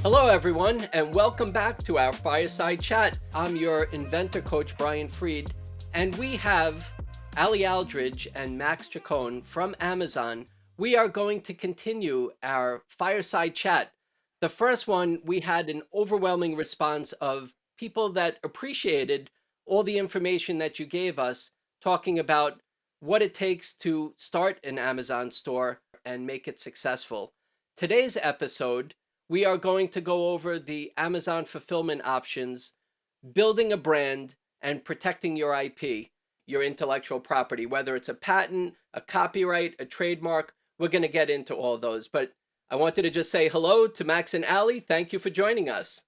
Hello, everyone, and welcome back to our Fireside Chat. I'm your Inventor coach, Brian Freed, and we have Ali Aldridge and Max Chacon from Amazon. We are going to continue our Fireside Chat. The first one, we had an overwhelming response of people that appreciated all the information that you gave us, talking about what it takes to start an Amazon store and make it successful. Today's episode, we are going to go over the Amazon fulfillment options, building a brand, and protecting your IP, your intellectual property, whether it's a patent, a copyright, a trademark. We're going to get into all those. But I wanted to just say hello to Max and Ali. Thank you for joining us.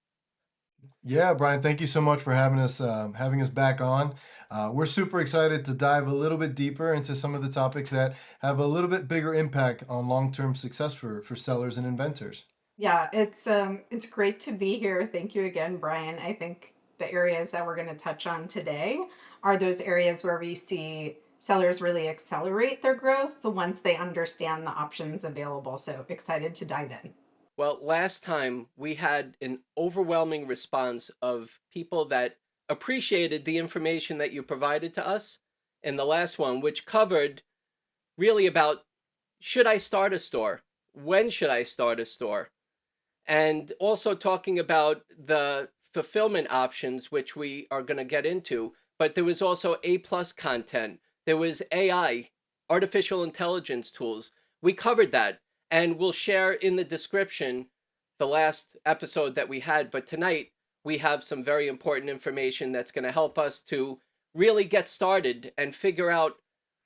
Yeah, Brian, thank you so much for having us back on. We're super excited to dive a little bit deeper into some of the topics that have a little bit bigger impact on long-term success for sellers and inventors. Yeah, it's great to be here. Thank you again, Brian. I think the areas that we're going to touch on today are those areas where we see sellers really accelerate their growth once they understand the options available. So excited to dive in. Well, last time we had an overwhelming response of people that appreciated the information that you provided to us in the last one, which covered really about should I start a store? When should I start a store? And also talking about the fulfillment options, which we are going to get into. But there was also A plus content. There was AI, artificial intelligence tools. We covered that. And we'll share in the description the last episode that we had. But tonight, we have some very important information that's going to help us to really get started and figure out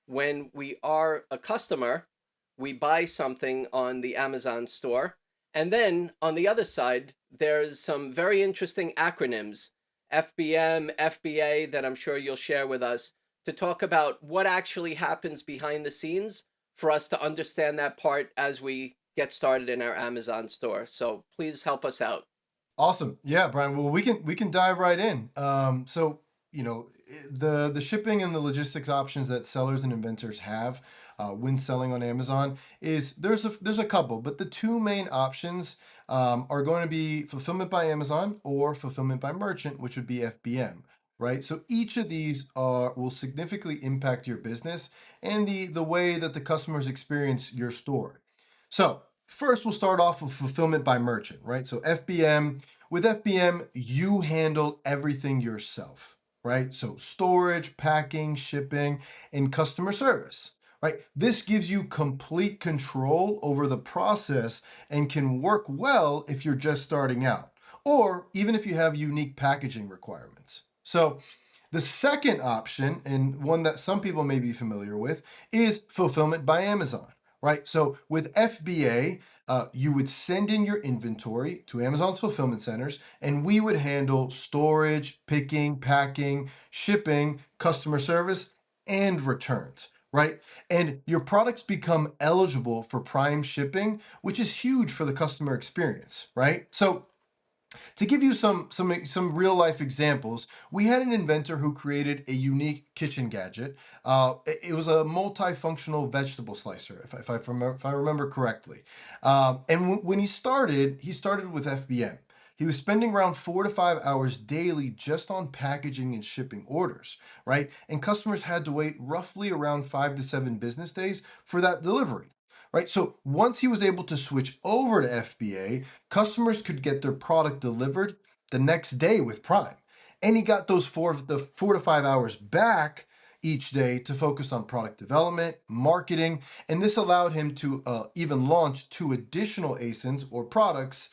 when we are a customer, we buy something on the Amazon store, and then on the other side, there's some very interesting acronyms, FBM, FBA, that I'm sure you'll share with us to talk about what actually happens behind the scenes for us to understand that part as we get started in our Amazon store. So please help us out. Awesome. Yeah, Brian. Well, we can dive right in. The shipping and the logistics options that sellers and inventors have when selling on Amazon is there's a couple, but the two main options are going to be fulfillment by Amazon or fulfillment by merchant, which would be FBM. Right. So each of these will significantly impact your business and the way that the customers experience your store. So first, we'll start off with fulfillment by merchant, right? So FBM, with FBM, you handle everything yourself, right? So storage, packing, shipping, and customer service, right? This gives you complete control over the process and can work well if you're just starting out, or even if you have unique packaging requirements. So the second option, and one that some people may be familiar with, is fulfillment by Amazon, right? So with FBA, you would send in your inventory to Amazon's fulfillment centers, and we would handle storage, picking, packing, shipping, customer service, and returns, right? And your products become eligible for prime shipping, which is huge for the customer experience, right? So to give you some real life examples, we had an inventor who created a unique kitchen gadget. It was a multifunctional vegetable slicer, if I remember correctly. When he started with FBM. He was spending around 4 to 5 hours daily just on packaging and shipping orders, right? And customers had to wait roughly around 5 to 7 business days for that delivery. Right. So once he was able to switch over to FBA, customers could get their product delivered the next day with Prime. And he got the 4 to 5 hours back each day to focus on product development, marketing, and this allowed him to even launch 2 additional ASINs or products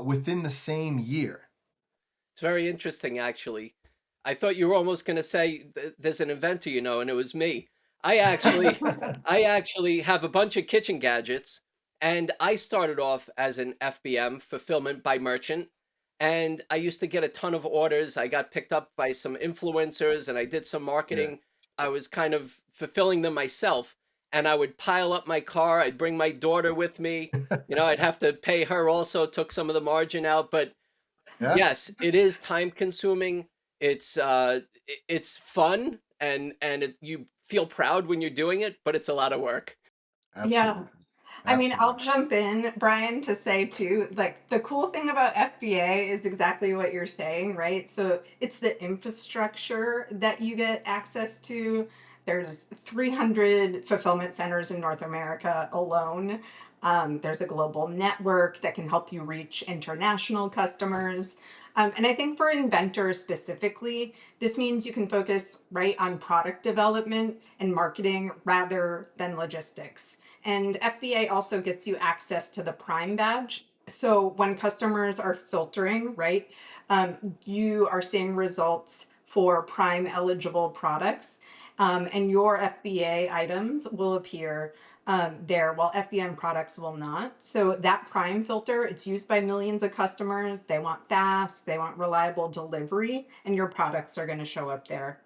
within the same year. It's very interesting, actually. I thought you were almost going to say there's an inventor, and it was me. I actually, I actually have a bunch of kitchen gadgets, and I started off as an FBM, fulfillment by merchant, and I used to get a ton of orders. I got picked up by some influencers, and I did some Yeah. marketing. I was kind of fulfilling them myself, and I would pile up my car. I'd bring my daughter with me. I'd have to pay her also, took some of the margin out, but Yeah. yes, it is time consuming. It's fun and you feel proud when you're doing it, but it's a lot of work. Yeah, Absolutely. I mean, I'll Absolutely. jump in, Brian, to say too, like the cool thing about FBA is exactly what you're saying, right? So it's the infrastructure that you get access to. There's 300 fulfillment centers in North America alone. There's a global network that can help you reach international customers. And I think for inventors specifically, this means you can focus right on product development and marketing rather than logistics. And FBA also gets you access to the Prime badge. So when customers are filtering, right, you are seeing results for Prime eligible products, and your FBA items will appear there, while FBM products will not. So that Prime filter, it's used by millions of customers. They want fast, they want reliable delivery, and your products are going to show up there.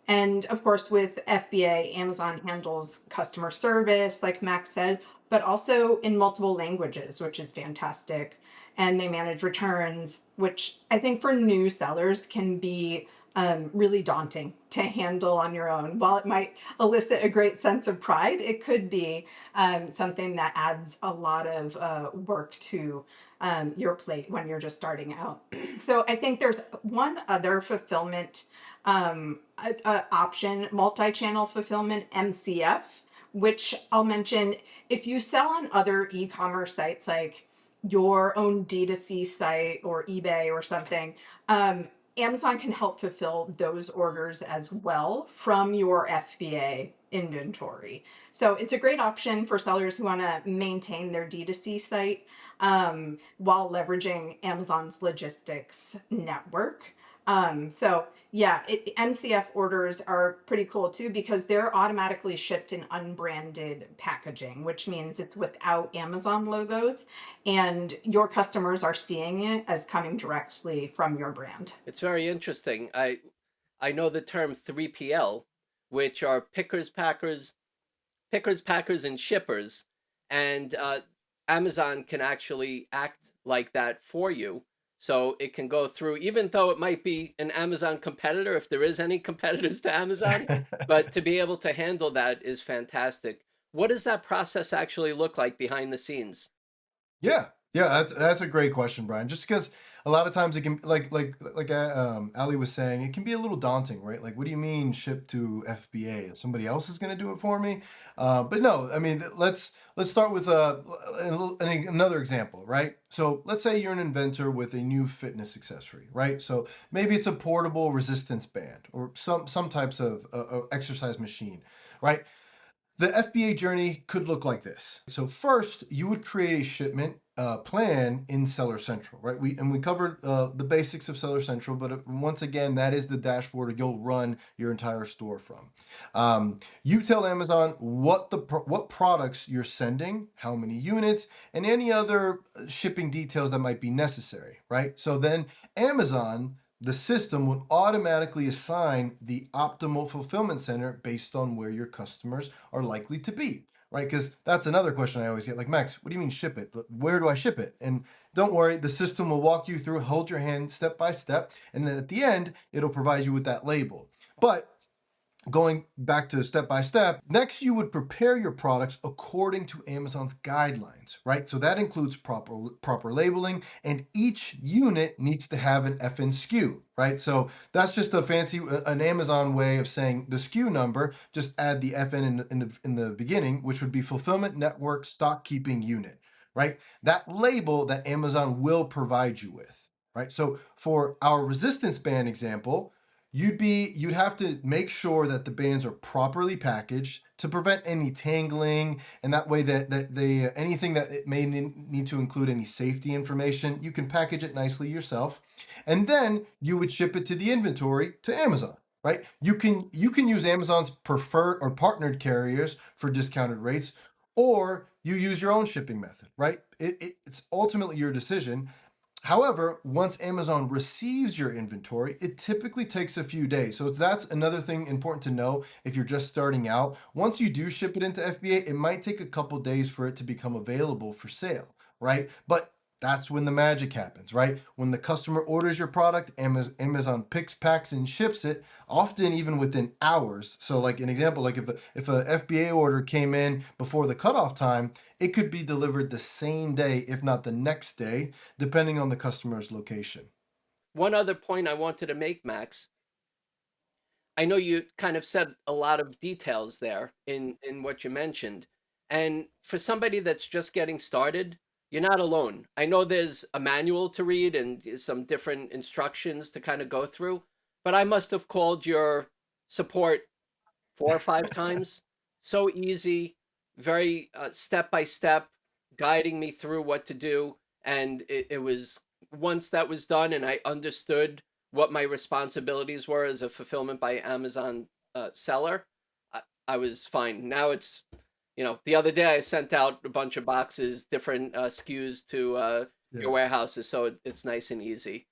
And of course, with FBA, Amazon handles customer service, like Max said, but also in multiple languages, which is fantastic. And they manage returns, which I think for new sellers can be really daunting to handle on your own. While it might elicit a great sense of pride, it could be something that adds a lot of work to your plate when you're just starting out. So I think there's one other fulfillment option, multi-channel fulfillment, MCF, which I'll mention. If you sell on other e-commerce sites like your own D2C site or eBay or something, Amazon can help fulfill those orders as well from your FBA inventory. So it's a great option for sellers who want to maintain their D2C site while leveraging Amazon's logistics network. So yeah, MCF orders are pretty cool too because they're automatically shipped in unbranded packaging, which means it's without Amazon logos, and your customers are seeing it as coming directly from your brand. It's very interesting. I know the term 3PL, which are pickers, packers, and shippers, and Amazon can actually act like that for you. So it can go through, even though it might be an Amazon competitor, if there is any competitors to Amazon, but to be able to handle that is fantastic. What does that process actually look like behind the scenes? Yeah, yeah, that's a great question, Brian. Just because a lot of times it can, Ali was saying, it can be a little daunting, right? Like, what do you mean ship to FBA? Somebody else is going to do it for me? But no, I mean, let's start with another example, right? So let's say you're an inventor with a new fitness accessory, right? So maybe it's a portable resistance band or some types of exercise machine, right? The FBA journey could look like this. So first, you would create a shipment plan in Seller Central, right? We covered the basics of Seller Central, but once again, that is the dashboard you'll run your entire store from. You tell Amazon what products you're sending, how many units, and any other shipping details that might be necessary, right? So then Amazon, the system would automatically assign the optimal fulfillment center based on where your customers are likely to be, right? Because that's another question I always get, like, Max, what do you mean ship it? Where do I ship it? And don't worry, the system will walk you through, hold your hand step by step, and then at the end, it'll provide you with that label. But going back to step by step, next you would prepare your products according to Amazon's guidelines, right? So that includes proper labeling, and each unit needs to have an FN SKU, right? So that's just a fancy an Amazon way of saying the SKU number. Just add the FN in the beginning, which would be fulfillment network stock keeping unit, right? That label that Amazon will provide you with, right? So for our resistance band example, you'd have to make sure that the bands are properly packaged to prevent any tangling, and that way that they anything that it may need to include any safety information, you can package it nicely yourself, and then you would ship it to the inventory to Amazon, right? You can use Amazon's preferred or partnered carriers for discounted rates, or you use your own shipping method, right? It's ultimately your decision. However, once Amazon receives your inventory, it typically takes a few days. So that's another thing important to know if you're just starting out. Once you do ship it into FBA, it might take a couple days for it to become available for sale, right? But That's when the magic happens, right? When the customer orders your product, Amazon picks, packs, and ships it, often even within hours. So, like an example, like if a FBA order came in before the cutoff time, it could be delivered the same day, if not the next day, depending on the customer's location. One other point I wanted to make, Max, I know you kind of said a lot of details there in what you mentioned. And for somebody that's just getting started, you're not alone. I know there's a manual to read and some different instructions to kind of go through, but I must have called your support 4 or 5 times. So easy, very, step by step, guiding me through what to do, and it was once that was done and I understood what my responsibilities were as a fulfillment by Amazon, seller, I was fine. Now it's the other day I sent out a bunch of boxes, different, SKUs to, Yeah, your warehouses, so it's nice and easy.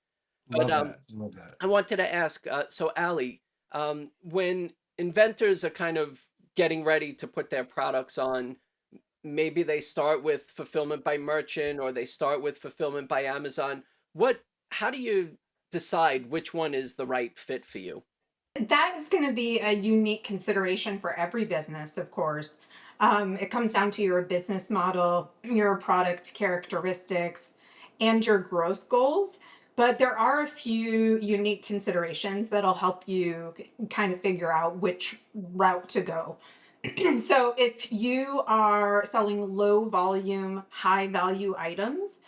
But, love that. Love that. I wanted to ask, so Ali, when inventors are kind of getting ready to put their products on, maybe they start with fulfillment by merchant or they start with fulfillment by Amazon. How do you decide which one is the right fit for you? That is going to be a unique consideration for every business, of course. It comes down to your business model, your product characteristics, and your growth goals. But there are a few unique considerations that'll help you kind of figure out which route to go. So if you are selling low volume, high value items,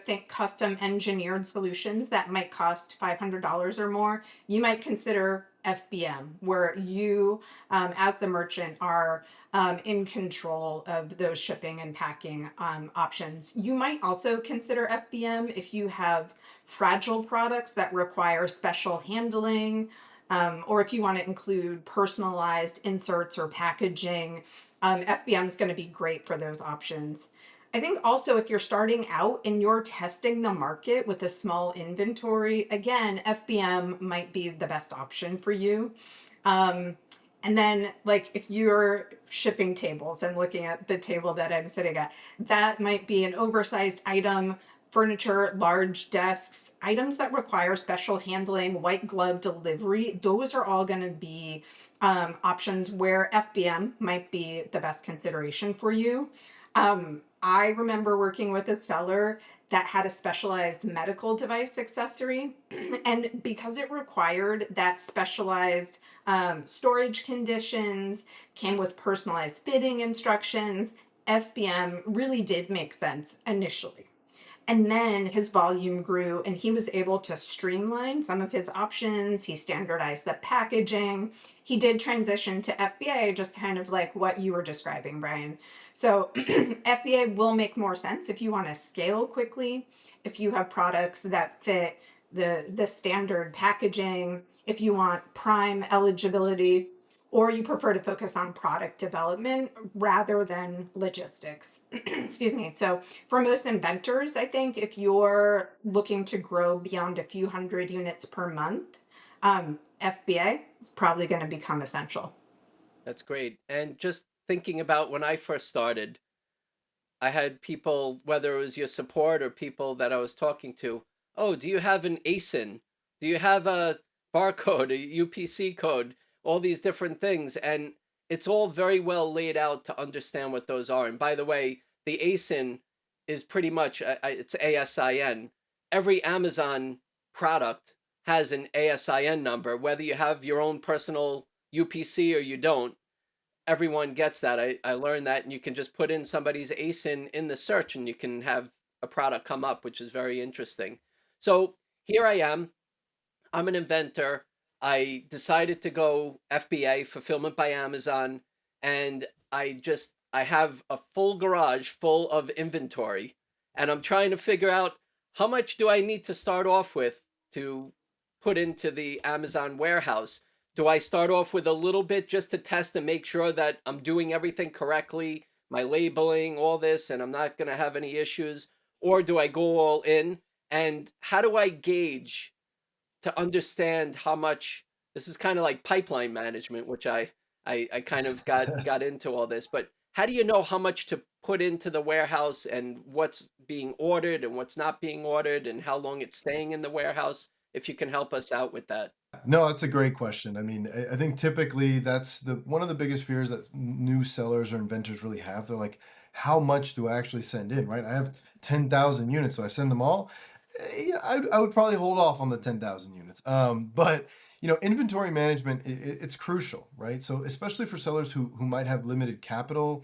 think custom engineered solutions that might cost $500 or more, you might consider FBM, where you, as the merchant, are in control of those shipping and packing options. You might also consider FBM if you have fragile products that require special handling, or if you want to include personalized inserts or packaging. FBM is going to be great for those options. I think also if you're starting out and you're testing the market with a small inventory, again, FBM might be the best option for you. Um, and then, like, if you're shipping tables, I'm looking at the table that I'm sitting at, that might be an oversized item, furniture, large desks, items that require special handling, white glove delivery. Those are all going to be options where FBM might be the best consideration for you. I remember working with a seller that had a specialized medical device accessory. And because it required that specialized storage conditions, came with personalized fitting instructions, FBM really did make sense initially. And then his volume grew and he was able to streamline some of his options. He standardized the packaging. He did transition to FBA, just kind of like what you were describing, Brian. So FBA will make more sense if you want to scale quickly, if you have products that fit the standard packaging, if you want prime eligibility, or you prefer to focus on product development rather than logistics. Excuse me. So for most inventors, I think if you're looking to grow beyond a few hundred units per month, FBA is probably going to become essential. That's great. And just thinking about when I first started, I had people, whether it was your support or people that I was talking to, oh, do you have an ASIN? Do you have a barcode, a UPC code, all these different things? And it's all very well laid out to understand what those are. And by the way, the ASIN is pretty much, it's ASIN. Every Amazon product has an ASIN number, whether you have your own personal UPC or you don't, everyone gets that. I learned that, and you can just put in somebody's ASIN in the search and you can have a product come up, which is very interesting. So here I am. I'm an inventor. I decided to go FBA, fulfillment by Amazon, and I have a full garage full of inventory, and I'm trying to figure out how much do I need to start off with to put into the Amazon warehouse. Do I start off with a little bit just to test and make sure that I'm doing everything correctly, my labeling, all this, and I'm not going to have any issues? Or do I go all in? And how do I gauge to understand how much this is kind of like pipeline management, which I kind of got into all this, but how do you know how much to put into the warehouse and what's being ordered and what's not being ordered and how long it's staying in the warehouse? If you can help us out with that. No, that's a great question. I mean, I think typically that's the one of the biggest fears that new sellers or inventors really have. They're like, how much do I actually send in, right? I have 10,000 units, so I send them all. Yeah, I would probably hold off on the 10,000 units. But inventory management, it's crucial, right? So especially for sellers who might have limited capital,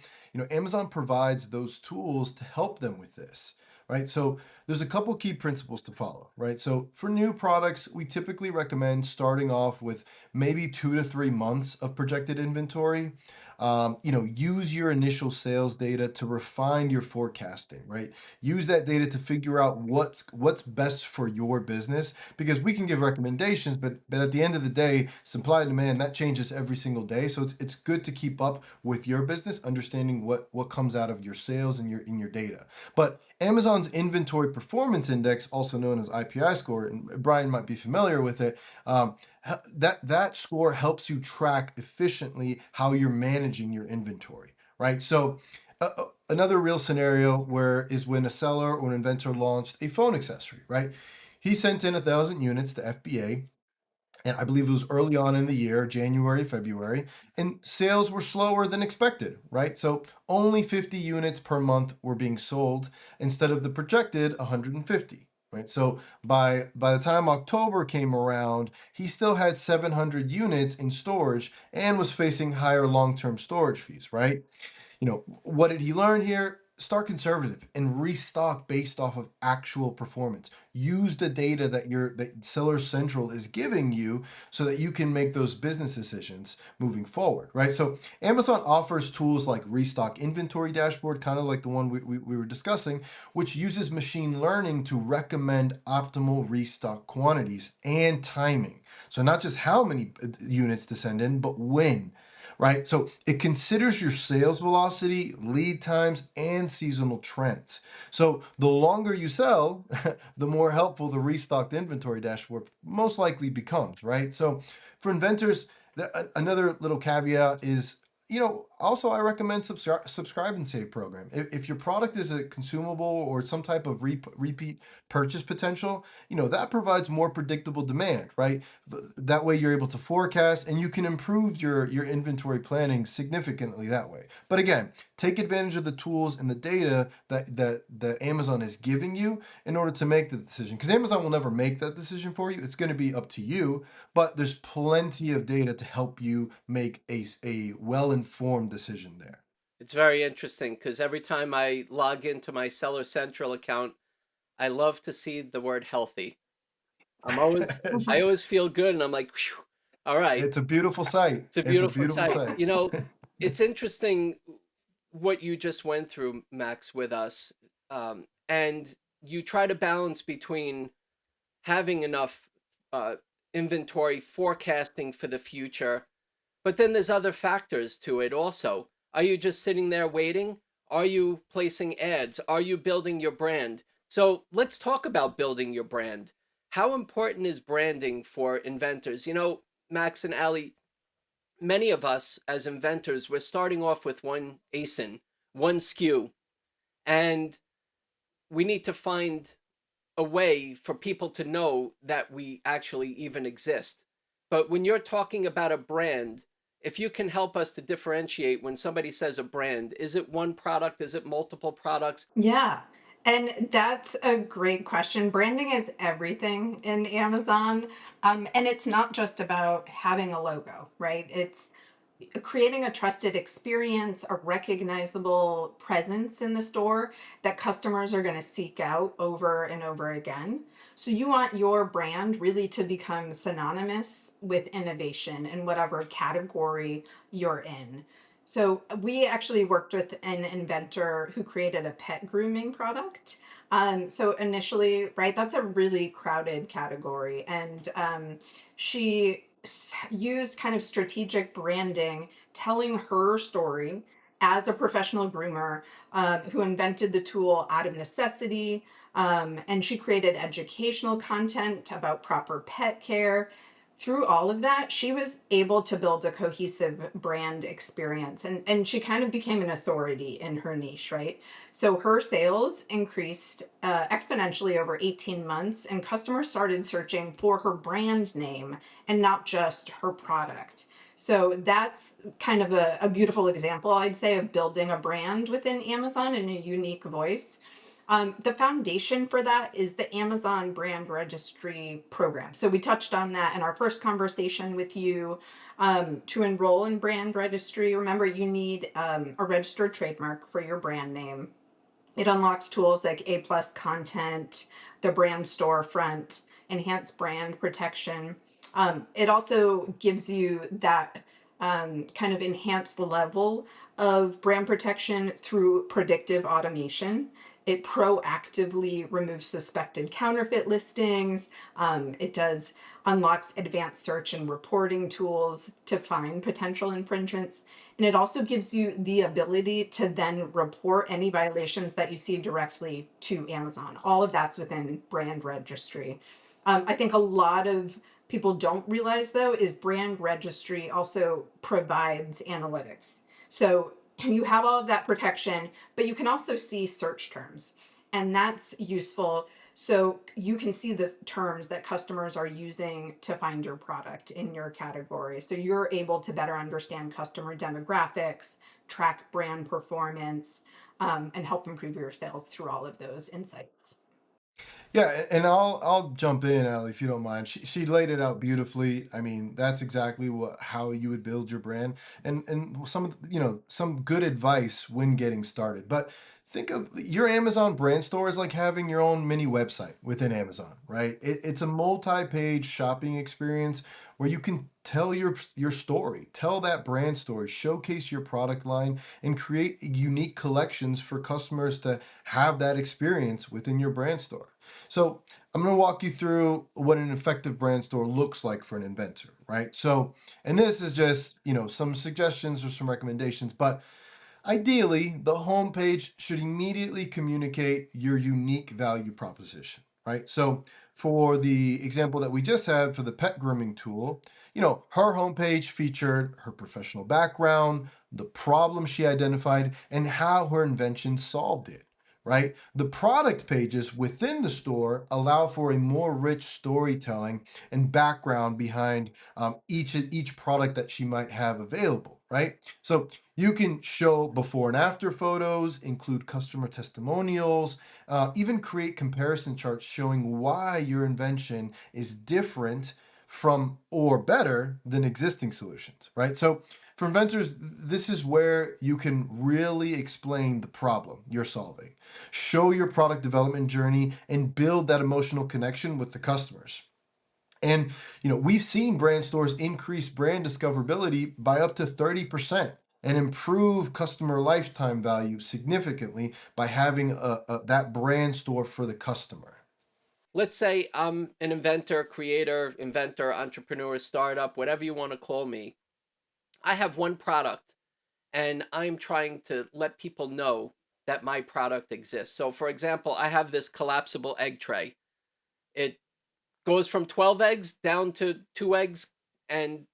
Amazon provides those tools to help them with this, right? So there's a couple key principles to follow, right? So for new products, we typically recommend starting off with maybe 2 to 3 months of projected inventory. Use your initial sales data to refine your forecasting, right? Use that data to figure out what's best for your business, because we can give recommendations, but at the end of the day, supply and demand that changes every single day. So it's good to keep up with your business, understanding what comes out of your sales and your data. But Amazon's Inventory Performance Index, also known as IPI score, and Brian might be familiar with it, that score helps you track efficiently how you're managing your inventory, right? So another real scenario where is when a seller or an inventor launched a phone accessory, right? He sent in 1,000 units to FBA, and I believe it was early on in the year, January, February, and sales were slower than expected, right? So only 50 units per month were being sold instead of the projected 150. Right. So by the time October came around, he still had 700 units in storage and was facing higher long-term storage fees, right? What did he learn here? Start conservative and restock based off of actual performance. Use the data that Seller Central is giving you so that you can make those business decisions moving forward, right? So Amazon offers tools like Restock Inventory Dashboard, kind of like the one we were discussing, which uses machine learning to recommend optimal restock quantities and timing. So not just how many units to send in, but when, right? So it considers your sales velocity, lead times, and seasonal trends. So the longer you sell, the more helpful the restocked inventory dashboard most likely becomes, right? So for inventors, another little caveat is, also I recommend subscribe and save program. If your product is a consumable or some type of repeat purchase potential, that provides more predictable demand, right? That way you're able to forecast and you can improve your inventory planning significantly that way. But again, take advantage of the tools and the data that Amazon is giving you in order to make the decision, because Amazon will never make that decision for you. It's going to be up to you, but there's plenty of data to help you make a well-informed decision there. It's very interesting because every time I log into my Seller Central account, I love to see the word healthy. I always feel good and I'm like, "Phew, all right, It's a beautiful sight. it's a It's a beautiful beautiful sight." sight. It's interesting what you just went through, Max, with us. And you try to balance between having enough uh, inventory forecasting for the future, but then there's other factors to it also. Are you just sitting there waiting? Are you placing ads? Are you building your brand? So let's talk about building your brand. How important is branding for inventors? Max and Ali, many of us as inventors, we're starting off with one ASIN, one SKU, and we need to find a way for people to know that we actually even exist. But when you're talking about a brand, if you can help us to differentiate when somebody says a brand, is it one product? Is it multiple products? Yeah. And that's a great question. Branding is everything in Amazon. And it's not just about having a logo, right? It's creating a trusted experience, a recognizable presence in the store that customers are going to seek out over and over again. So you want your brand really to become synonymous with innovation in whatever category you're in. So we actually worked with an inventor who created a pet grooming product. So initially, right, that's a really crowded category, and she used kind of strategic branding, telling her story as a professional groomer who invented the tool out of necessity. And she created educational content about proper pet care, through all of that, she was able to build a cohesive brand experience, and she kind of became an authority in her niche, right? So her sales increased exponentially over 18 months, and customers started searching for her brand name and not just her product. So that's kind of a beautiful example, I'd say, of building a brand within Amazon and a unique voice. The foundation for that is the Amazon Brand Registry program. So we touched on that in our first conversation with you. To enroll in Brand Registry, remember you need a registered trademark for your brand name. It unlocks tools like A plus content, the brand storefront, enhanced brand protection. It also gives you that kind of enhanced level of brand protection through predictive automation. It proactively removes suspected counterfeit listings. It does unlocks advanced search and reporting tools to find potential infringements. And it also gives you the ability to then report any violations that you see directly to Amazon. All of that's within Brand Registry. I think a lot of people don't realize, though, is Brand Registry also provides analytics. So you have all of that protection, but you can also see search terms, and that's useful. So you can see the terms that customers are using to find your product in your category. So you're able to better understand customer demographics, track brand performance, and help improve your sales through all of those insights. Yeah, and I'll jump in, Ali, if you don't mind. She laid it out beautifully. I mean, that's exactly what how you would build your brand, and some of some good advice when getting started. But think of your Amazon brand store as like having your own mini website within Amazon, right? It's a multi-page shopping experience where you can tell your story, tell that brand story, showcase your product line, and create unique collections for customers to have that experience within your brand store. So I'm going to walk you through what an effective brand store looks like for an inventor, right? So, and this is just, some suggestions or some recommendations, but ideally, the homepage should immediately communicate your unique value proposition, right? So, for the example that we just had for the pet grooming tool, her homepage featured her professional background, the problem she identified, and how her invention solved it, right? The product pages within the store allow for a more rich storytelling and background behind each product that she might have available, right? So you can show before and after photos, include customer testimonials, even create comparison charts showing why your invention is different from or better than existing solutions, right? So for inventors, this is where you can really explain the problem you're solving, show your product development journey, and build that emotional connection with the customers. And we've seen brand stores increase brand discoverability by up to 30% and improve customer lifetime value significantly by having that brand store for the customer. Let's say I'm an inventor, creator, inventor, entrepreneur, startup, whatever you want to call me. I have one product and I'm trying to let people know that my product exists. So, for example, I have this collapsible egg tray. It goes from 12 eggs down to 2 eggs, and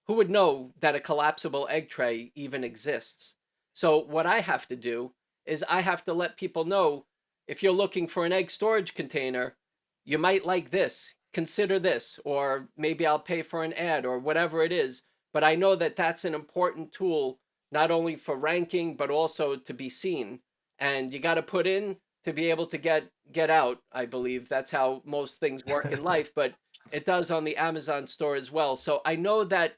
who would know that a collapsible egg tray even exists? So, what I have to do is I have to let people know, if you're looking for an egg storage container, you might like this. Consider this, or maybe I'll pay for an ad or whatever it is. But I know that that's an important tool, not only for ranking, but also to be seen. And you got to put in to be able to get out. I believe that's how most things work in life, but it does on the Amazon store as well. So I know that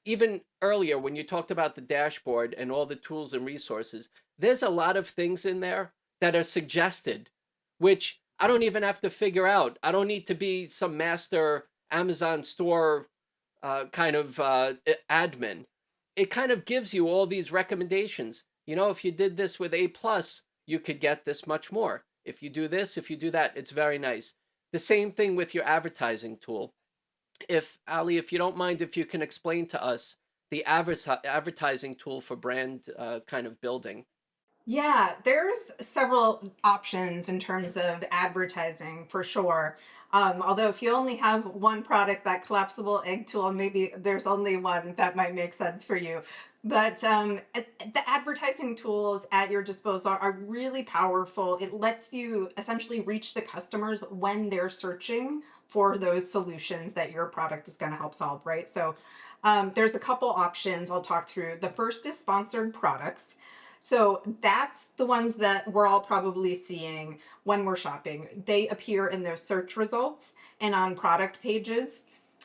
even earlier when you talked about the dashboard and all the tools and resources, there's a lot of things in there that are suggested, which I don't even have to figure out. I don't need to be some master Amazon store kind of admin. It kind of gives you all these recommendations. If you did this with A plus, you could get this much more. If you do this, if you do that, it's very nice. The same thing with your advertising tool. If Ali, if you don't mind, if you can explain to us the advertising tool for brand kind of building. Yeah, there's several options in terms of advertising for sure. Although if you only have one product, that collapsible egg tool, maybe there's only one that might make sense for you. But the advertising tools at your disposal are really powerful. It lets you essentially reach the customers when they're searching for those solutions that your product is going to help solve, right? So there's a couple options I'll talk through. The first is sponsored products. So that's the ones that we're all probably seeing when we're shopping. They appear in those search results and on product pages.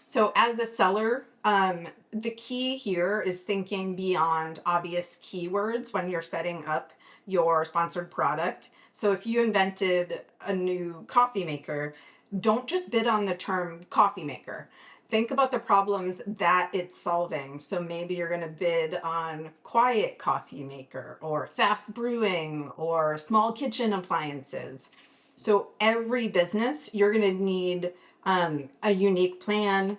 So as a seller, the key here is thinking beyond obvious keywords when you're setting up your sponsored product. So if you invented a new coffee maker, don't just bid on the term coffee maker. Think about the problems that it's solving. So maybe you're going to bid on quiet coffee maker or fast brewing or small kitchen appliances. So every business, you're going to need a unique plan,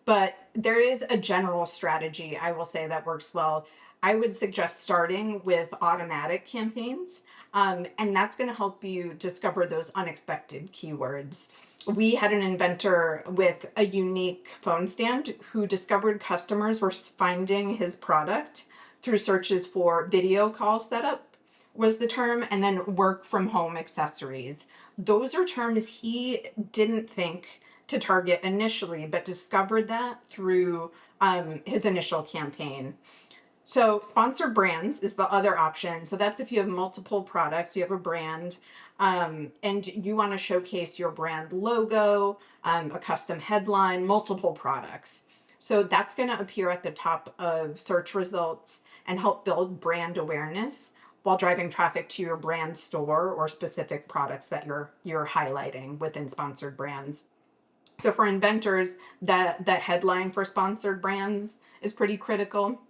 but there is a general strategy I will say that works well. I would suggest starting with automatic campaigns, and that's going to help you discover those unexpected keywords. We had an inventor with a unique phone stand who discovered customers were finding his product through searches for video call setup was the term, and then work from home accessories. Those are terms he didn't think to target initially, but discovered that through his initial campaign. So, sponsored brands is the other option. So, that's if you have multiple products, you have a brand, and you want to showcase your brand logo, a custom headline, multiple products. So, that's going to appear at the top of search results and help build brand awareness while driving traffic to your brand store or specific products that you're highlighting within sponsored brands. So for inventors, that headline for sponsored brands is pretty critical.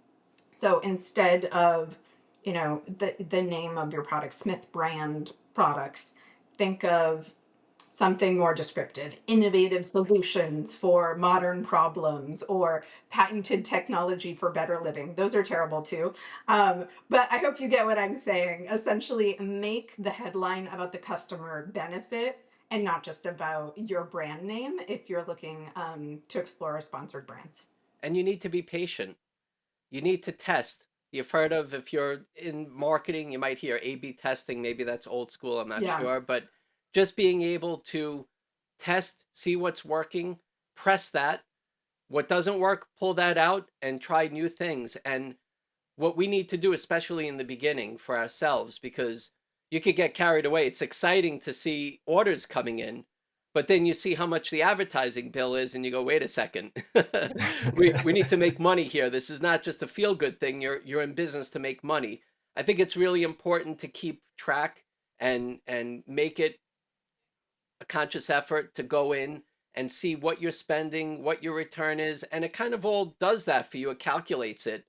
So instead of, the name of your product, Smith brand products, think of something more descriptive: innovative solutions for modern problems, or patented technology for better living. Those are terrible too. But I hope you get what I'm saying. Essentially, make the headline about the customer benefit and not just about your brand name if you're looking to explore sponsored brands. And you need to be patient. You need to test. You've heard of, if you're in marketing, you might hear A/B testing. Maybe that's old school, I'm not Yeah. sure. But just being able to test, see what's working, press that. What doesn't work, pull that out and try new things. And what we need to do, especially in the beginning for ourselves, because you could get carried away. It's exciting to see orders coming in, but then you see how much the advertising bill is, and you go, "Wait a second, we need to make money here. This is not just a feel good thing. You're in business to make money." I think it's really important to keep track and make it a conscious effort to go in and see what you're spending, what your return is, and it kind of all does that for you. It calculates it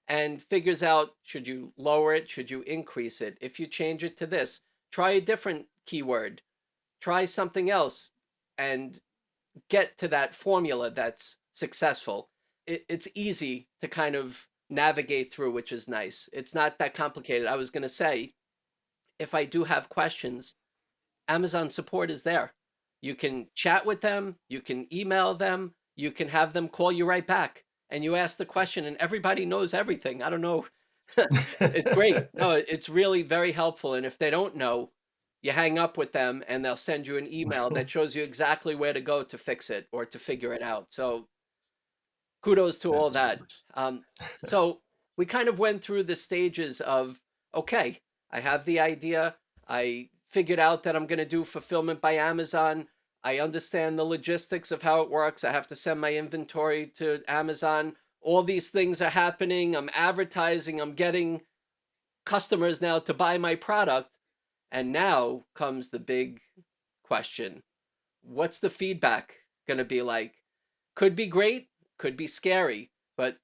and figures out, should you lower it, should you increase it? If you change it to this, try a different keyword, try something else, and get to that formula that's successful. It's easy to kind of navigate through, which is nice. It's not that complicated. I was going to say, if I do have questions, Amazon support is there. You can chat with them, you can email them, you can have them call you right back, and you ask the question, and everybody knows everything. I don't know. It's great. No, it's really very helpful. And if they don't know, you hang up with them and they'll send you an email that shows you exactly where to go to fix it or to figure it out. So kudos to all that. Absolutely. Um, so we kind of went through the stages of, okay, I have the idea. I figured out that I'm going to do fulfillment by Amazon. I understand the logistics of how it works. I have to send my inventory to Amazon. All these things are happening. I'm advertising. I'm getting customers now to buy my product. And now comes the big question. What's the feedback going to be like? Could be great, could be scary, but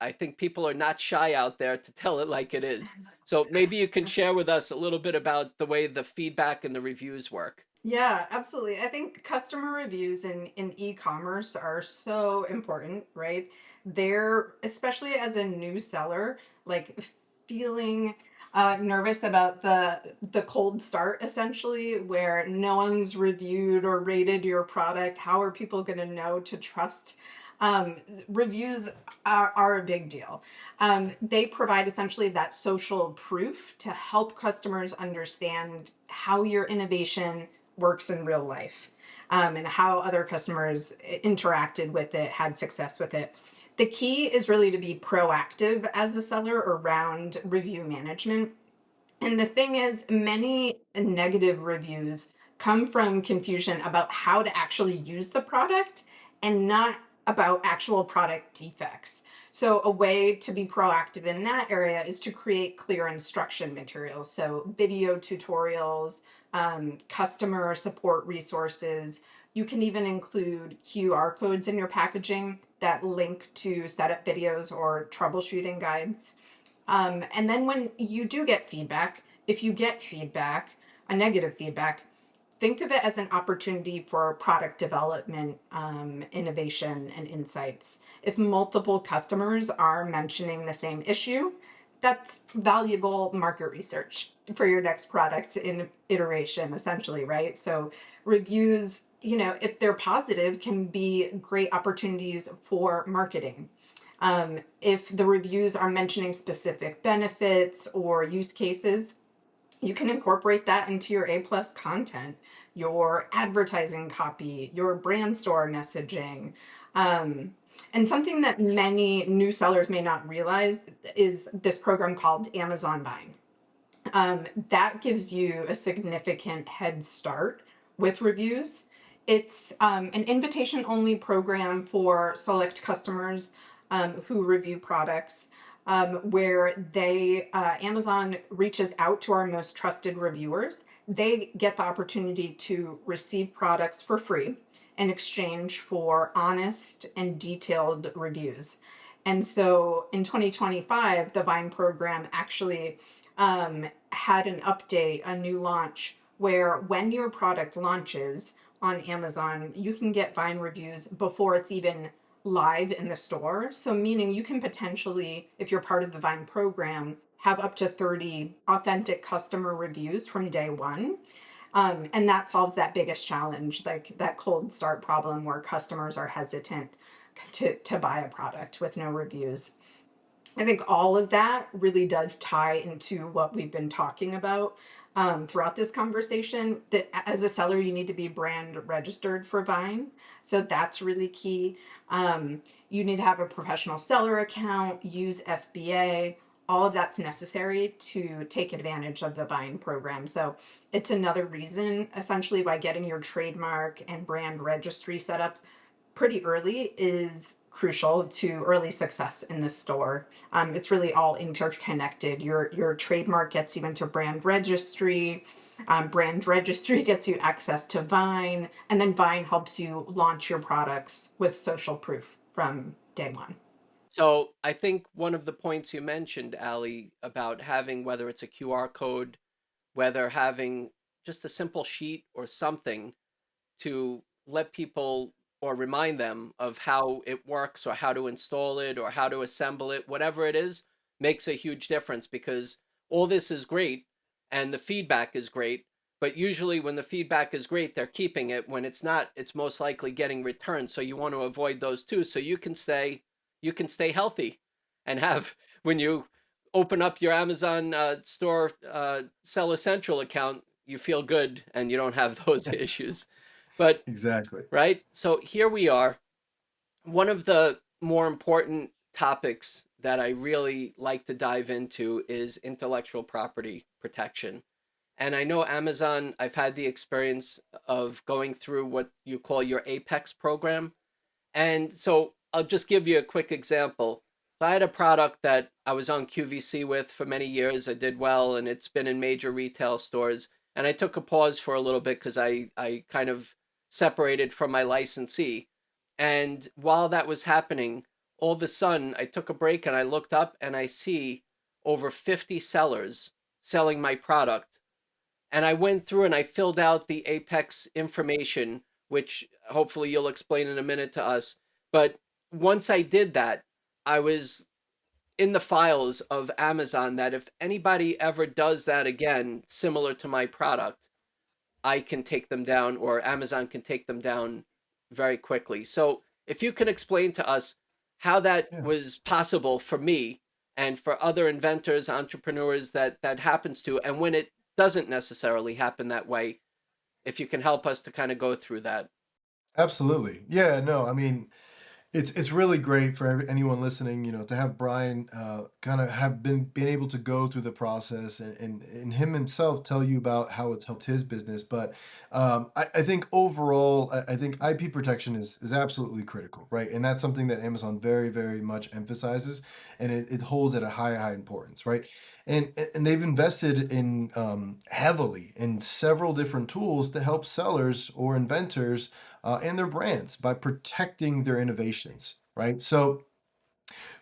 I think people are not shy out there to tell it like it is. So maybe you can share with us a little bit about the way the feedback and the reviews work. Yeah, absolutely. I think customer reviews in e-commerce are so important, right? They're, especially as a new seller, like feeling nervous about the cold start, essentially, where no one's reviewed or rated your product. How are people going to know to trust? Um, Reviews are a big deal. They provide essentially that social proof to help customers understand how your innovation works in real life, and how other customers interacted with it, had success with it. The key is really to be proactive as a seller around review management. And the thing is, many negative reviews come from confusion about how to actually use the product and not about actual product defects. So, a way to be proactive in that area is to create clear instruction materials. So, video tutorials, customer support resources. You can even include QR codes in your packaging that link to setup videos or troubleshooting guides. And then when you do get feedback, if you get feedback, a negative feedback, think of it as an opportunity for product development, innovation, and insights. If multiple customers are mentioning the same issue, that's valuable market research for your next product in iteration, essentially, right? So reviews, if they're positive, can be great opportunities for marketing. If the reviews are mentioning specific benefits or use cases, you can incorporate that into your A plus content, your advertising copy, your brand store messaging. Um, and something that many new sellers may not realize is this program called Amazon Buying. That gives you a significant head start with reviews. It's an invitation only program for select customers who review products, where Amazon reaches out to our most trusted reviewers. They get the opportunity to receive products for free in exchange for honest and detailed reviews. And so in 2025, the Vine program actually had an update, a new launch, where when your product launches on Amazon, you can get Vine reviews before it's even live in the store. So, meaning you can potentially, if you're part of the Vine program, have up to 30 authentic customer reviews from day one. And that solves that biggest challenge, like that cold start problem where customers are hesitant to buy a product with no reviews. I think all of that really does tie into what we've been talking about throughout this conversation. That as a seller, you need to be brand registered for Vine. So that's really key. You need to have a professional seller account, use FBA. All of that's necessary to take advantage of the Vine program. So it's another reason, essentially, why getting your trademark and brand registry set up pretty early is crucial to early success in the store. It's really all interconnected. Your trademark gets you into brand registry. Brand registry gets you access to Vine, and then Vine helps you launch your products with social proof from day one. So I think one of the points you mentioned, Ali, about having, whether it's a QR code, whether having just a simple sheet or something to let people or remind them of how it works or how to install it or how to assemble it, whatever it is, makes a huge difference, because all this is great and the feedback is great. But usually when the feedback is great, they're keeping it. When it's not, it's most likely getting returned. So you want to avoid those too. So you can stay healthy and have, when you open up your Amazon store Seller Central account, you feel good and you don't have those issues. But Exactly. right, so here we are. One of the more important topics that I really like to dive into is intellectual property protection. And I know Amazon, I've had the experience of going through what you call your Apex program. And so I'll just give you a quick example. So I had a product that I was on QVC with for many years. I did well, and it's been in major retail stores. And I took a pause for a little bit because I kind of separated from my licensee. And while that was happening, all of a sudden I took a break and I looked up and I see over 50 sellers selling my product, and I went through and I filled out the Apex information, which hopefully you'll explain in a minute to us. But once I did that, I was in the files of Amazon that if anybody ever does that again, similar to my product, I can take them down or Amazon can take them down very quickly. So if you can explain to us how that Yeah. was possible for me and for other inventors, entrepreneurs that happens to, and when it doesn't necessarily happen that way, if you can help us to kind of go through that. Absolutely. Yeah, no, I mean, it's really great for anyone listening, to have Brian kind of have been able to go through the process and him himself tell you about how it's helped his business. But I think overall, I think IP protection is absolutely critical, right? And that's something that Amazon very, very much emphasizes, and it holds at a high importance, right? And they've invested in heavily in several different tools to help sellers or inventors and their brands by protecting their innovations, right? So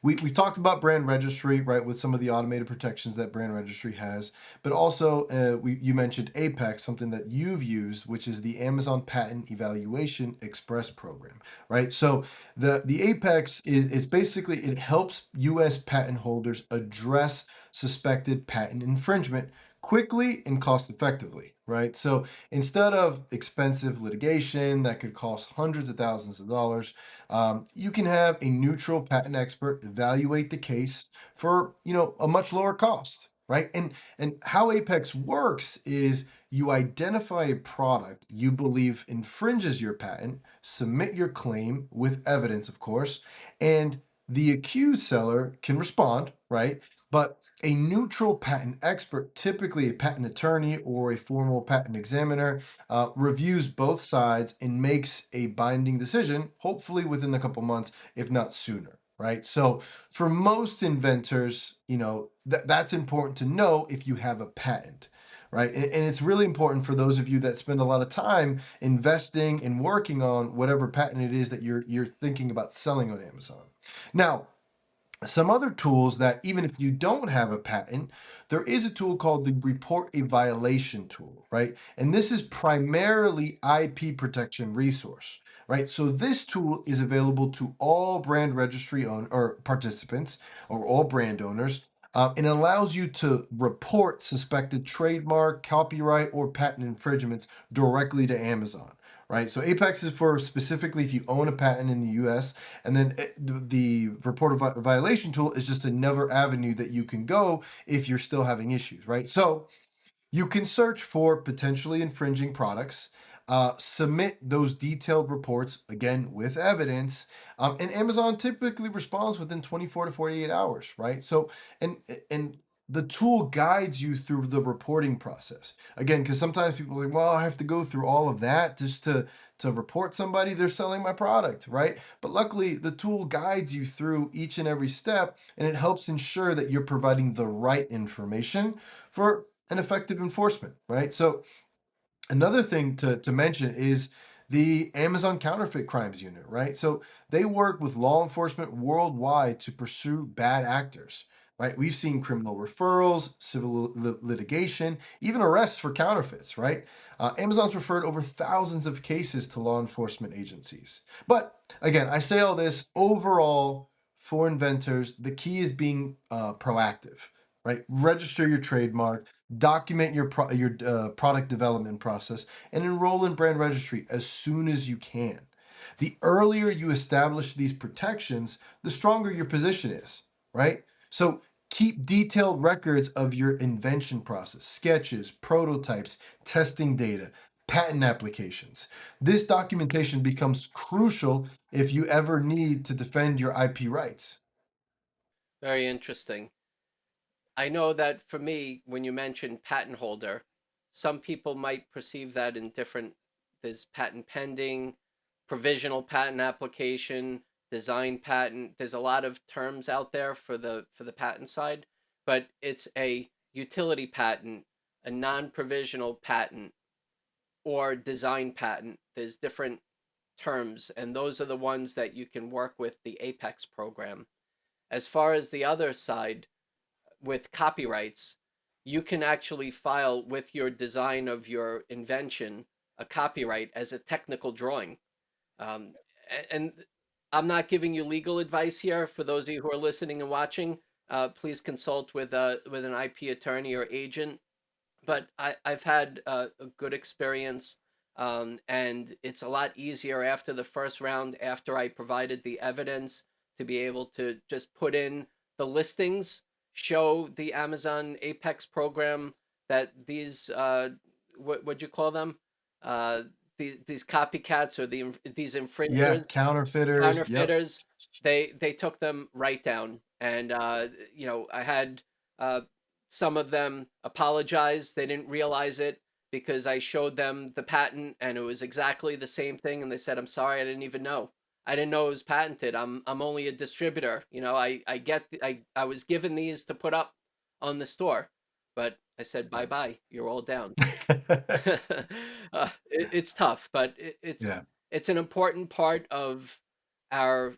we've talked about brand registry, right, with some of the automated protections that brand registry has, but also you mentioned Apex, something that you've used, which is the Amazon Patent Evaluation Express program, right? So the Apex is basically it helps U.S. patent holders address suspected patent infringement quickly and cost effectively, right? So instead of expensive litigation that could cost hundreds of thousands of dollars, you can have a neutral patent expert evaluate the case for a much lower cost, right? And how Apex works is you identify a product you believe infringes your patent, submit your claim with evidence, of course, and the accused seller can respond, right? But a neutral patent expert, typically a patent attorney or a formal patent examiner, reviews both sides and makes a binding decision, hopefully within a couple months, if not sooner. Right. So for most inventors, that's important to know if you have a patent. Right. And it's really important for those of you that spend a lot of time investing and working on whatever patent it is that you're thinking about selling on Amazon. Now, some other tools that even if you don't have a patent, there is a tool called the report a violation tool, right? And this is primarily IP protection resource, right? So this tool is available to all brand registry own or participants or all brand owners. And it allows you to report suspected trademark, copyright, or patent infringements directly to Amazon, right? So Apex is for specifically if you own a patent in the US, and then the report of violation tool is just another avenue that you can go if you're still having issues, right? So you can search for potentially infringing products, submit those detailed reports, again, with evidence. And Amazon typically responds within 24 to 48 hours, right? So, and, and, the tool guides you through the reporting process. Again, because sometimes people are like, well, I have to go through all of that just to report somebody they're selling my product, right? But luckily, the tool guides you through each and every step, and it helps ensure that you're providing the right information for and effective enforcement, right? So another thing to mention is the Amazon Counterfeit Crimes Unit, right? So they work with law enforcement worldwide to pursue bad actors, right? We've seen criminal referrals, civil litigation, even arrests for counterfeits, right? Amazon's referred over thousands of cases to law enforcement agencies. But again, I say all this overall for inventors, the key is being proactive, right? Register your trademark, document your product development process, and enroll in brand registry as soon as you can. The earlier you establish these protections, the stronger your position is, right? So keep detailed records of your invention process, sketches, prototypes, testing data, patent applications. This documentation becomes crucial if you ever need to defend your IP rights. Very interesting. I know that for me, when you mention patent holder, some people might perceive that in different, there's patent pending, provisional patent application, design patent. There's a lot of terms out there for the patent side, but it's a utility patent, a non-provisional patent, or design patent. There's different terms, and those are the ones that you can work with the Apex program. As far as the other side, with copyrights, you can actually file with your design of your invention a copyright as a technical drawing. And I'm not giving you legal advice here for those of you who are listening and watching. please consult with an IP attorney or agent. But I've had a good experience, and it's a lot easier after the first round, after I provided the evidence, to be able to just put in the listings, show the Amazon Apex program that these what would you call them? Uh, these copycats or these Yeah, infringers, counterfeiters. Yep. counterfeiters, they took them right down. And I had uh, some of them apologize. They didn't realize it because I showed them the patent and it was exactly the same thing, and they said, "I'm sorry, I didn't even know. I didn't know it was patented. I'm only a distributor. I was given these to put up on the store." But I said, "Bye bye. You're all down." It's tough, but Yeah. it's an important part of our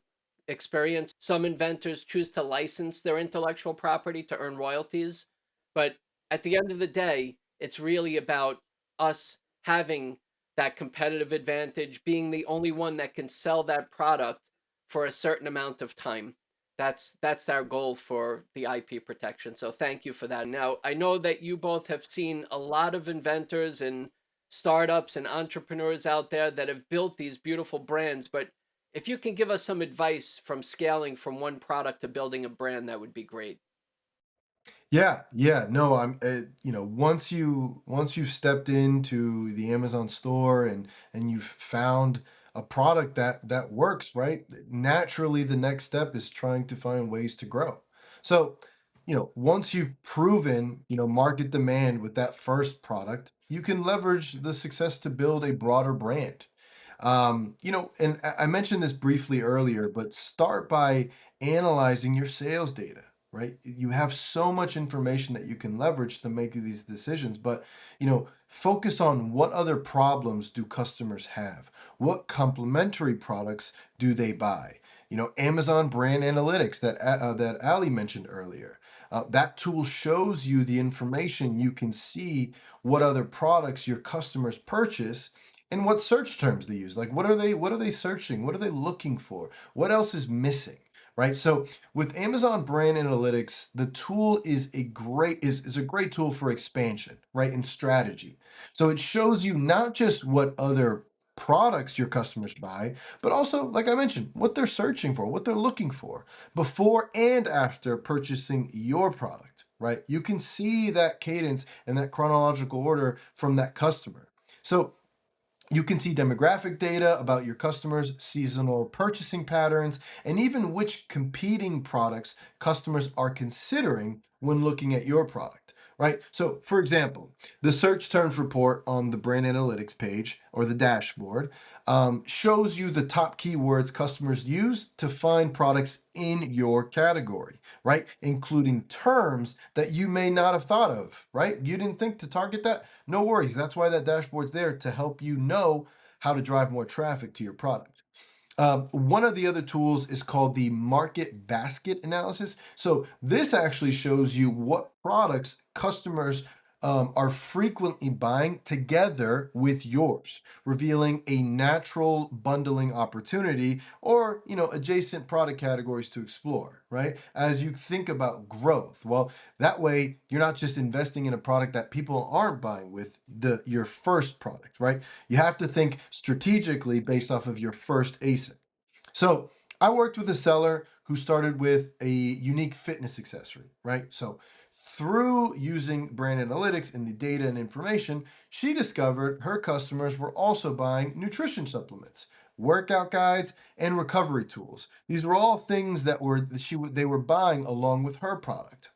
experience. Some inventors choose to license their intellectual property to earn royalties, but at the end of the day, it's really about us having that competitive advantage, being the only one that can sell that product for a certain amount of time. That's our goal for the IP protection. So thank you for that. Now, I know that you both have seen a lot of inventors and startups and entrepreneurs out there that have built these beautiful brands, but if you can give us some advice from scaling from one product to building a brand, that would be great. Yeah, yeah, no, once you've stepped into the Amazon store and you've found a product that works, right? Naturally, the next step is trying to find ways to grow. So, once you've proven, market demand with that first product, you can leverage the success to build a broader brand. And I mentioned this briefly earlier, but start by analyzing your sales data, right? You have so much information that you can leverage to make these decisions, but focus on what other problems do customers have? What complementary products do they buy? Amazon Brand Analytics that Ali mentioned earlier. That tool shows you the information. You can see what other products your customers purchase and what search terms they use. Like what are they searching? What are they looking for? What else is missing? Right. So with Amazon Brand Analytics, the tool is a great tool for expansion, right? And strategy. So it shows you not just what other products your customers buy, but also, like I mentioned, what they're searching for, what they're looking for before and after purchasing your product, right? You can see that cadence and that chronological order from that customer. So you can see demographic data about your customers, seasonal purchasing patterns, and even which competing products customers are considering when looking at your product, right? So, for example, the search terms report on the brand analytics page or the dashboard shows you the top keywords customers use to find products in your category, right? Including terms that you may not have thought of, right? You didn't think to target that? No worries. That's why that dashboard's there to help you know how to drive more traffic to your product. One of the other tools is called the market basket analysis. So this actually shows you what products customers are frequently buying together with yours, revealing a natural bundling opportunity or adjacent product categories to explore, right? As you think about growth. Well, that way you're not just investing in a product that people aren't buying with your first product, right? You have to think strategically based off of your first ASIN. So I worked with a seller who started with a unique fitness accessory, right? So through using brand analytics and the data and information, she discovered her customers were also buying nutrition supplements, workout guides, and recovery tools. These were all things they were buying along with her product.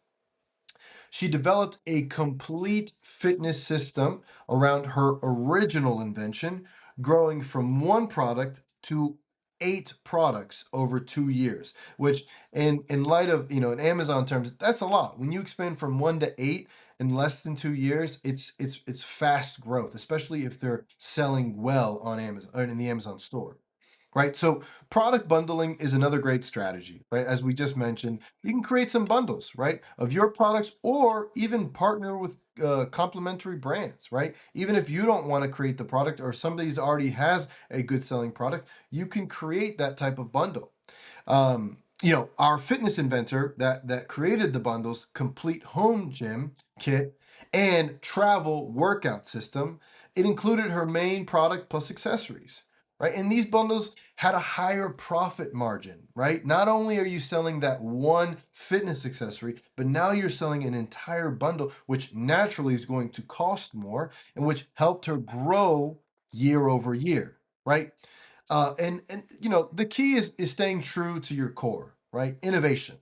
She developed a complete fitness system around her original invention, growing from one product to 8 products over 2 years, which in light of, in Amazon terms, that's a lot. When you expand from 1 to 8 in less than 2 years, it's fast growth, especially if they're selling well on Amazon or in the Amazon store. Right. So product bundling is another great strategy, right? As we just mentioned, you can create some bundles, right, of your products or even partner with complementary brands, right? Even if you don't want to create the product or somebody's already has a good selling product, you can create that type of bundle. Our fitness inventor that created the bundles, complete home gym kit and travel workout system, it included her main product plus accessories, right? And these bundles had a higher profit margin, right? Not only are you selling that one fitness accessory, but now you're selling an entire bundle, which naturally is going to cost more and which helped her grow year over year, right? And the key is staying true to your core, right? Innovation,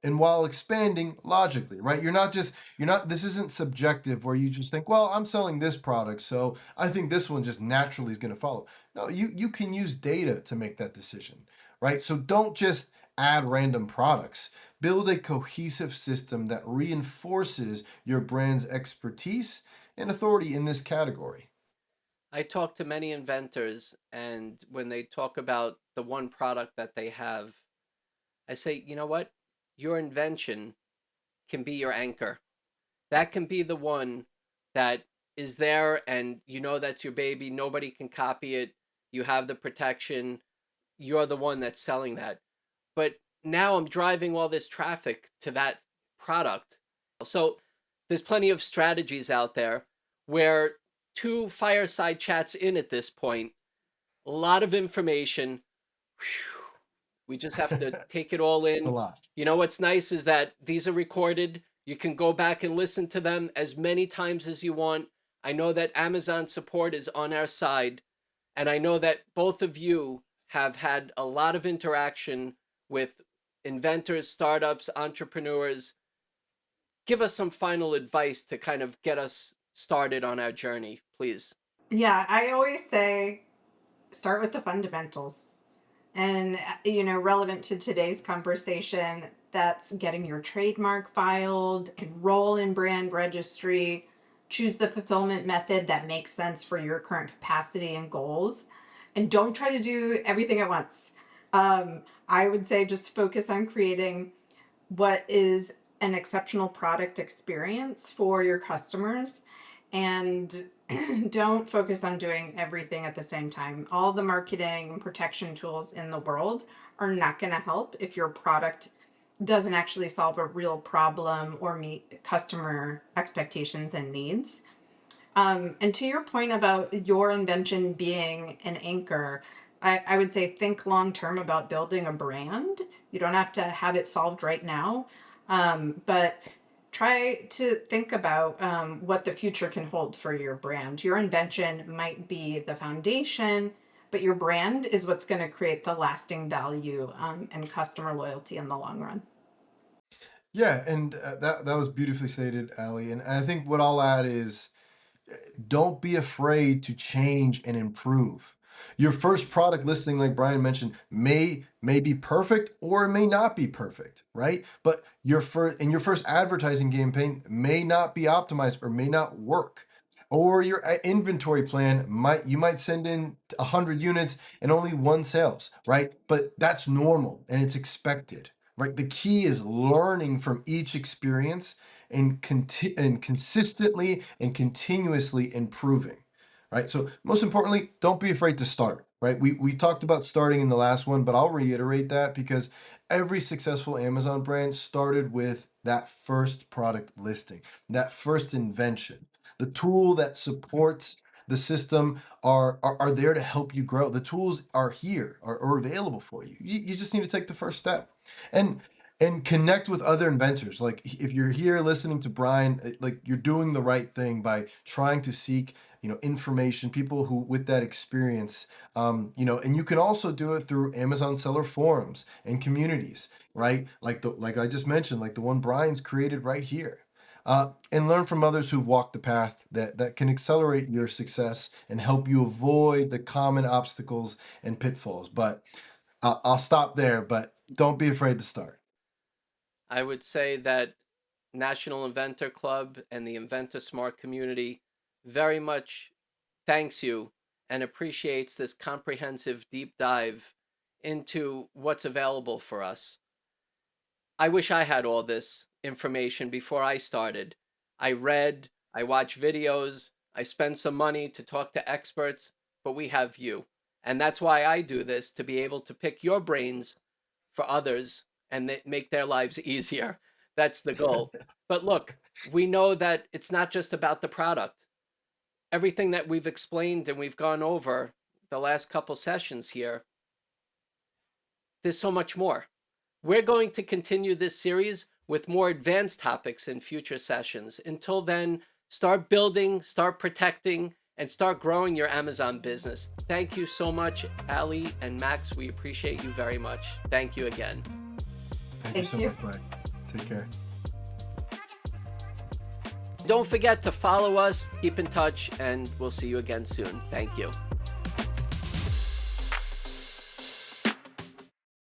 and while expanding logically, right? You're not. This isn't subjective where you just think, well, I'm selling this product, so I think this one just naturally is going to follow. No, you can use data to make that decision, right? So don't just add random products. Build a cohesive system that reinforces your brand's expertise and authority in this category. I talk to many inventors, and when they talk about the one product that they have, I say, you know what? Your invention can be your anchor. That can be the one that is there, and you know that's your baby. Nobody can copy it. You have the protection. You're the one that's selling that. But now I'm driving all this traffic to that product. So there's plenty of strategies out there where two fireside chats in at this point, a lot of information. Whew, we just have to take it all A in. lot. You know what's nice is that these are recorded. You can go back and listen to them as many times as you want. I know that Amazon support is on our side, and I know that both of you have had a lot of interaction with inventors, startups, entrepreneurs. Give us some final advice to kind of get us started on our journey, please. Yeah, I always say start with the fundamentals. And, relevant to today's conversation, that's getting your trademark filed, enroll in brand registry, choose the fulfillment method that makes sense for your current capacity and goals. And don't try to do everything at once. I would say just focus on creating what is an exceptional product experience for your customers, and don't focus on doing everything at the same time. All the marketing and protection tools in the world are not going to help if your product doesn't actually solve a real problem or meet customer expectations and needs. And to your point about your invention being an anchor, I would say think long term about building a brand. You don't have to have it solved right now, but try to think about what the future can hold for your brand. Your invention might be the foundation, but your brand is what's going to create the lasting value and customer loyalty in the long run. Yeah, and that was beautifully stated, Ali. And I think what I'll add is don't be afraid to change and improve. Your first product listing, like Brian mentioned, may be perfect or it may not be perfect, right? But your first advertising campaign may not be optimized or may not work. Or your inventory plan might send in 100 units and only one sales, right? But that's normal and it's expected, right? The key is learning from each experience and consistently and continuously improving, right? So most importantly, don't be afraid to start, right? We talked about starting in the last one, but I'll reiterate that because every successful Amazon brand started with that first product listing, that first invention. The tool that supports the system are there to help you grow. The tools are here, are available for you. You just need to take the first step. And connect with other inventors. Like if you're here listening to Brian, like you're doing the right thing by trying to seek information, people who with that experience. And you can also do it through Amazon seller forums and communities, right? Like I just mentioned, like the one Brian's created right here. And learn from others who've walked the path that can accelerate your success and help you avoid the common obstacles and pitfalls. But I'll stop there, but don't be afraid to start. I would say that National Inventor Club and the Inventor Smart community very much thanks you and appreciates this comprehensive deep dive into what's available for us. I wish I had all this information before I started. I read, I watched videos, I spent some money to talk to experts, but we have you. And that's why I do this, to be able to pick your brains for others and make their lives easier. That's the goal. But look, we know that it's not just about the product. Everything that we've explained and we've gone over the last couple sessions here, there's so much more. We're going to continue this series with more advanced topics in future sessions. Until then, start building, start protecting, and start growing your Amazon business. Thank you so much, Ali and Max. We appreciate you very much. Thank you again. Thank you so much, Mike. Take care. Don't forget to follow us, keep in touch, and we'll see you again soon. Thank you.